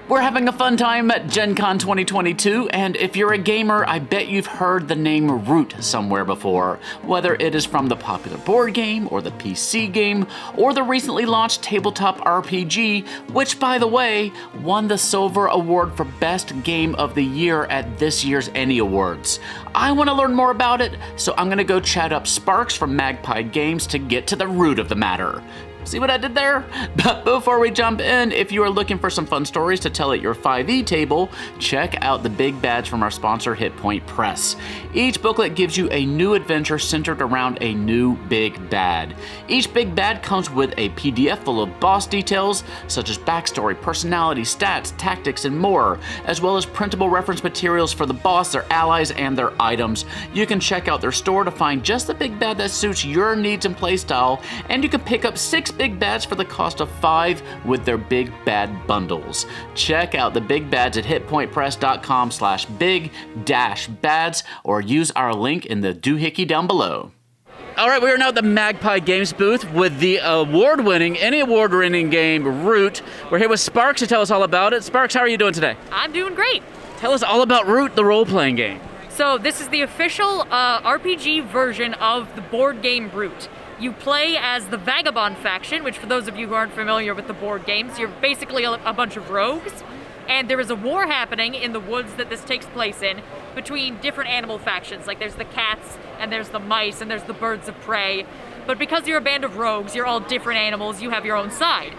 We're having a fun time at Gen Con 2022, and if you're a gamer, I bet you've heard the name Root somewhere before, whether it is from the popular board game, or the PC game, or the recently launched tabletop RPG, which, by the way, won the Silver Award for Best Game of the Year at this year's Ennie Awards. I want to learn more about it, so I'm going to go chat up Sparks from Magpie Games to get to the root of the matter. See what I did there? But before we jump in, if you are looking for some fun stories to tell at your 5e table, check out the Big Bads from our sponsor, Hit Point Press. Each booklet gives you a new adventure centered around a new Big Bad. Each Big Bad comes with a PDF full of boss details, such as backstory, personality, stats, tactics, and more, as well as printable reference materials for the boss, their allies, and their items. You can check out their store to find just the Big Bad that suits your needs and playstyle, and you can pick up 6 Big Bads for the cost of 5 with their Big Bad bundles. Check out the Big Bads at hitpointpress.com/big-bads or use our link in the doohickey down below. All right, we are now at the Magpie Games booth with the Ennie award-winning game, Root. We're here with Sparks to tell us all about it. Sparks, how are you doing today? I'm doing great. Tell us all about Root, the role-playing game. So this is the official RPG version of the board game Root. You play as the Vagabond faction, which for those of you who aren't familiar with the board games, you're basically a bunch of rogues, and there is a war happening in the woods that this takes place in between different animal factions. Like there's the cats, and there's the mice, and there's the birds of prey. But because you're a band of rogues, you're all different animals, you have your own side.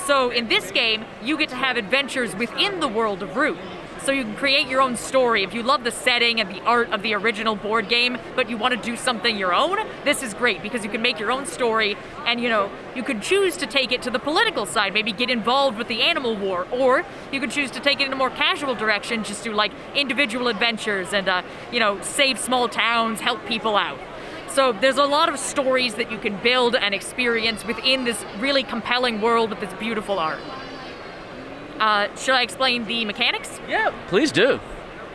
So in this game, you get to have adventures within the world of Root. So you can create your own story. If you love the setting and the art of the original board game, but you want to do something your own, this is great because you can make your own story and, you could choose to take it to the political side, maybe get involved with the animal war, or you could choose to take it in a more casual direction, just do like individual adventures and, save small towns, help people out. So there's a lot of stories that you can build and experience within this really compelling world with this beautiful art. Should I explain the mechanics? Yeah, please do.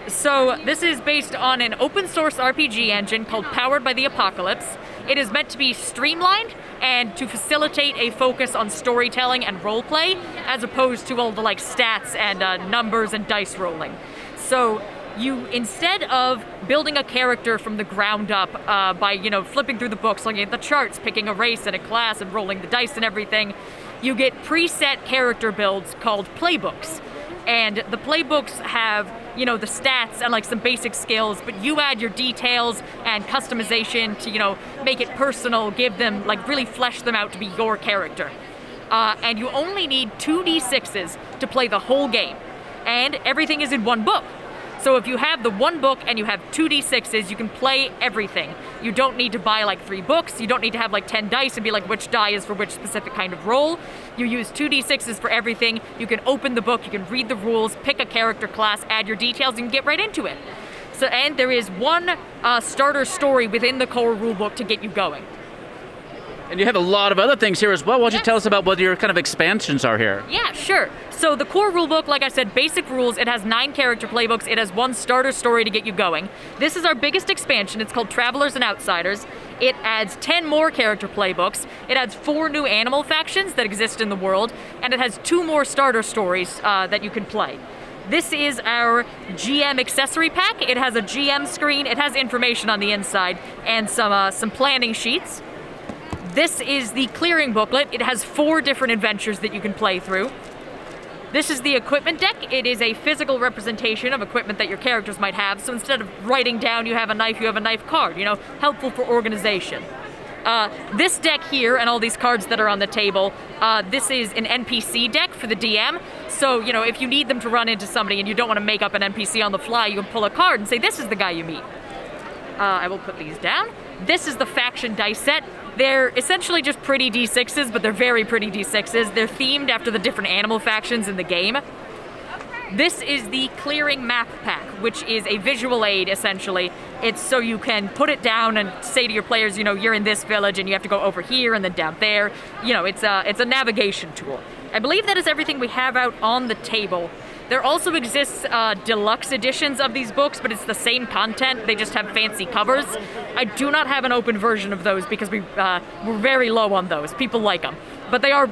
So this is based on an open source RPG engine called Powered by the Apocalypse. It is meant to be streamlined and to facilitate a focus on storytelling and roleplay, as opposed to all the stats and numbers and dice rolling. So you, instead of building a character from the ground up by flipping through the books, looking at the charts, picking a race and a class and rolling the dice and everything, you get preset character builds called playbooks. And the playbooks have, the stats and some basic skills, but you add your details and customization to, make it personal, give them, really flesh them out to be your character. And you only need 2d6s to play the whole game. And everything is in one book. So if you have the one book and you have 2d6s, you can play everything. You don't need to buy 3 books. You don't need to have 10 dice and be which die is for which specific kind of roll. You use 2d6s for everything. You can open the book, you can read the rules, pick a character class, add your details, and get right into it. So, and there is one starter story within the core rulebook to get you going. And you have a lot of other things here as well. Why don't you tell us about what your kind of expansions are here? Yeah, sure. So the core rulebook, like I said, basic rules. It has 9 character playbooks. It has 1 starter story to get you going. This is our biggest expansion. It's called Travelers and Outsiders. It adds 10 more character playbooks. It adds 4 new animal factions that exist in the world. And it has 2 more starter stories that you can play. This is our GM accessory pack. It has a GM screen. It has information on the inside and some planning sheets. This is the clearing booklet. It has 4 different adventures that you can play through. This is the equipment deck. It is a physical representation of equipment that your characters might have. So instead of writing down you have a knife card, helpful for organization. This deck here and all these cards that are on the table, this is an NPC deck for the DM. So, if you need them to run into somebody and you don't want to make up an NPC on the fly, you can pull a card and say, this is the guy you meet. I will put these down. This is the faction dice set. They're essentially just pretty D6s, but they're very pretty D6s. They're themed after the different animal factions in the game. This is the clearing map pack, which is a visual aid, essentially. It's so you can put it down and say to your players, you're in this village and you have to go over here and then down there. It's a navigation tool. I believe that is everything we have out on the table. There also exists deluxe editions of these books, but it's the same content. They just have fancy covers. I do not have an open version of those because we're very low on those. People like them, but they are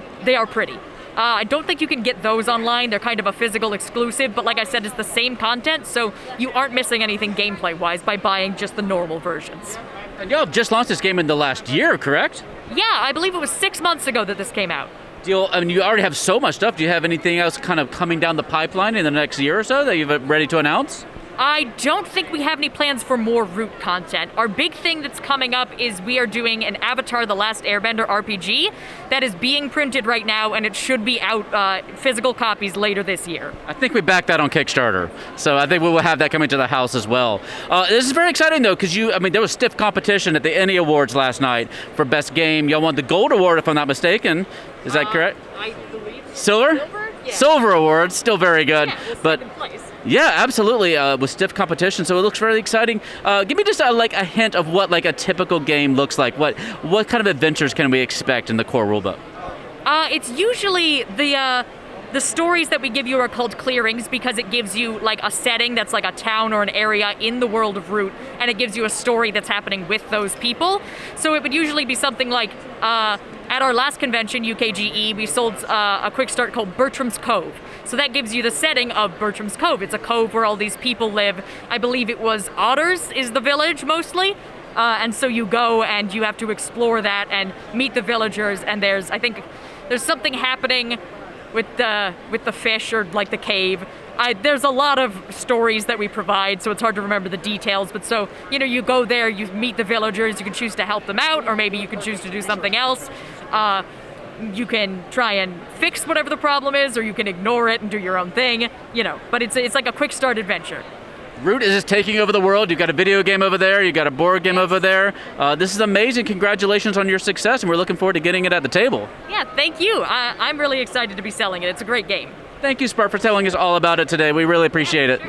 pretty. I don't think you can get those online. They're kind of a physical exclusive, but like I said, it's the same content, so you aren't missing anything gameplay-wise by buying just the normal versions. And y'all just launched this game in the last year, correct? Yeah, I believe it was 6 months ago that this came out. You already have so much stuff. Do you have anything else kind of coming down the pipeline in the next year or so that you're ready to announce? I don't think we have any plans for more Root content. Our big thing that's coming up is we are doing an Avatar: The Last Airbender RPG that is being printed right now, and it should be out physical copies later this year. I think we backed that on Kickstarter, so I think we will have that coming to the house as well. This is very exciting though, because there was stiff competition at the Ennie Awards last night for Best Game. Y'all won the Gold Award, if I'm not mistaken. Is that correct? I believe. Silver? Yeah. Silver Award, still very good. Yeah, it was but second place. yeah, absolutely, with stiff competition, so it looks very exciting. Give me just a hint of what a typical game looks like. What kind of adventures can we expect in the core rulebook? It's usually the stories that we give you are called clearings because it gives you a setting that's like a town or an area in the world of Root, and it gives you a story that's happening with those people. So it would usually be something like, at our last convention, UKGE, we sold a quick start called Bertram's Cove. So that gives you the setting of Bertram's Cove. It's a cove where all these people live. I believe it was Otters is the village mostly. And so you go and you have to explore that and meet the villagers, and I think there's something happening with the fish or the cave. There's a lot of stories that we provide, so it's hard to remember the details, but so, you go there, you meet the villagers, you can choose to help them out, or maybe you can choose to do something else. You can try and fix whatever the problem is, or you can ignore it and do your own thing, but it's like a quick start adventure. Root is just taking over the world. You've got a video game over there, you've got a board game over there. This is amazing. Congratulations on your success, and we're looking forward to getting it at the table. Yeah, thank you. I'm really excited to be selling it. It's a great game. Thank you, Spart, for telling us all about it today. We really appreciate it.